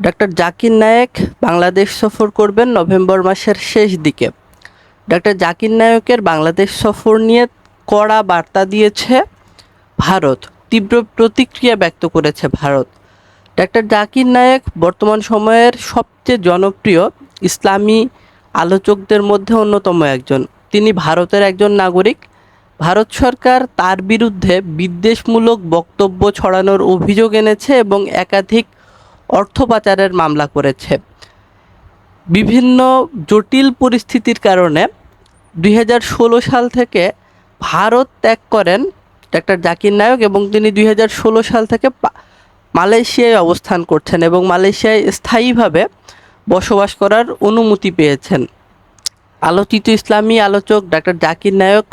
Doctor Zakir Naik Bangladesh সফর করবেন November মাসের শেষ দিকে। ডাক্তার জাকির নায়েকের বাংলাদেশ সফর নিয়ে কড়া বার্তা দিয়েছে ভারত, তীব্র প্রতিক্রিয়া ব্যক্ত করেছে ভারত। ডাক্তার জাকির নায়েক বর্তমান সময়ের সবচেয়ে জনপ্রিয় ইসলামী আলোচকদের মধ্যে অন্যতম একজন। তিনি ভারতের একজন নাগরিক। ভারত সরকার তার বিরুদ্ধে বিদ্বেষমূলক বক্তব্য ছড়ানোর অভিযোগ এনেছে এবং একাধিক অর্থ পাচারের মামলা করেছে। বিভিন্ন জটিল পরিস্থিতির কারণে 2016 সাল থেকে ভারত ত্যাগ করেন ডাক্তার জাকির নায়েক এবং তিনি 2016 সাল থেকে মালয়েশিয়ায় অবস্থান করছেন এবং মালয়েশিয়ায় স্থায়ীভাবে বসবাস করার অনুমতি পেয়েছেন। আলোচিত ইসলামী আলোচক ডাক্তার জাকির নায়েক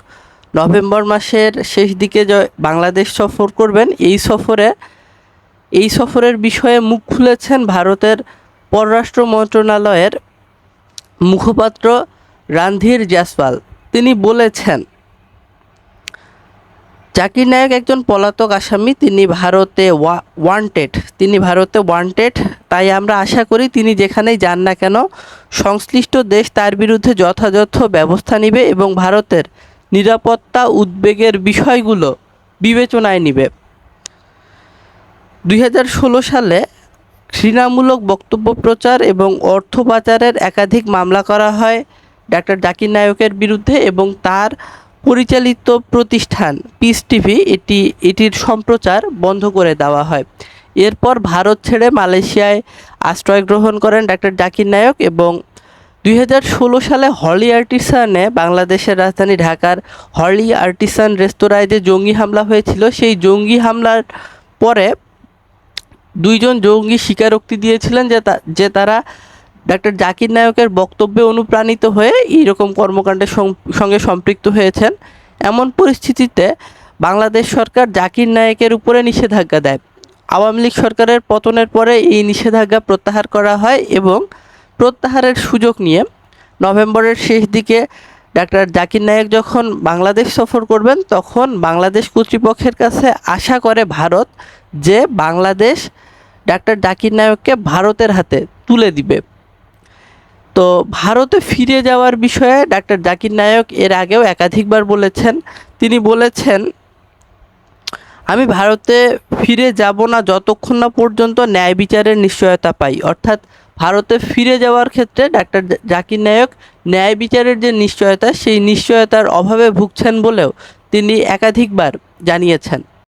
নভেম্বর মাসের শেষ দিকে বাংলাদেশ সফর করবেন। এই সফরের বিষয়ে মুখ খুলেছেন ভারতের পররাষ্ট্র মন্ত্রণালয়ের মুখপাত্র রণধীর জয়সওয়াল। তিনি বলেছেন, জাকির নায়েক একজন পলাতক আসামি, তিনি ভারতে ওয়ান্টেড। তাই আমরা আশা করি তিনি যেখানেই যান না কেন সংশ্লিষ্ট দেশ তার বিরুদ্ধে যথাযথ ব্যবস্থা নেবে এবং ভারতের নিরাপত্তা উদ্বেগের বিষয়গুলো বিবেচনায় নেবে। 2016 সালে ঘৃণামূলক বক্তব্য প্রচার এবং অর্থ পাচারের একাধিক মামলা করা হয় ডাক্তার জাকির নায়েকের বিরুদ্ধে এবং তার পরিচালিত প্রতিষ্ঠান পিস টিভি এটির সম্প্রচার বন্ধ করে দেওয়া হয়। এরপর ভারত ছেড়ে মালয়েশিয়ায় আশ্রয় গ্রহণ করেন ডাক্তার জাকির নায়েক এবং 2016 সালে হলি আর্টিসানে বাংলাদেশের রাজধানী ঢাকার হলি আর্টিসান রেস্তোরাঁয় যে জঙ্গি হামলা হয়েছিল, সেই জঙ্গি হামলার পরে দুইজন জঙ্গি স্বীকারোক্তি দিয়েছিলেন যে তারা ডাক্তার জাকির নায়েকের বক্তব্যে অনুপ্রাণিত হয়ে এইরকম কর্মকাণ্ডের সঙ্গে সম্পৃক্ত হয়েছেন। এমন পরিস্থিতিতে বাংলাদেশ সরকার জাকির নায়েকের উপরে নিষেধাজ্ঞা দেয়। আওয়ামী লীগ সরকারের পতনের পরে এই নিষেধাজ্ঞা প্রত্যাহার করা হয় এবং প্রত্যাহারের সুযোগ নিয়ে নভেম্বরের শেষ দিকে ডাক্তার জাকির নায়েক যখন বাংলাদেশ সফর করবেন তখন বাংলাদেশ কর্তৃপক্ষের কাছে আশা করে ভারত যে বাংলাদেশ ডাক্তার জাকির নায়েককে ভারতের হাতে তুলে দিবে। তো ভারতে ফিরে যাওয়ার বিষয়ে ডাক্তার জাকির নায়েক এর আগেও একাধিকবার বলেছেন। তিনি বলেছেন, আমি ভারতে ফিরে যাব না যতক্ষণ না পর্যন্ত ন্যায় বিচারের নিশ্চয়তা পাই। অর্থাৎ ভারতে ফিরে যাওয়ার ক্ষেত্রে ডাক্তার জাকির নায়েক ন্যায় বিচারের যে নিশ্চয়তা, সেই নিশ্চয়তার অভাবে ভুগছেন বলেও তিনি একাধিকবার জানিয়েছেন।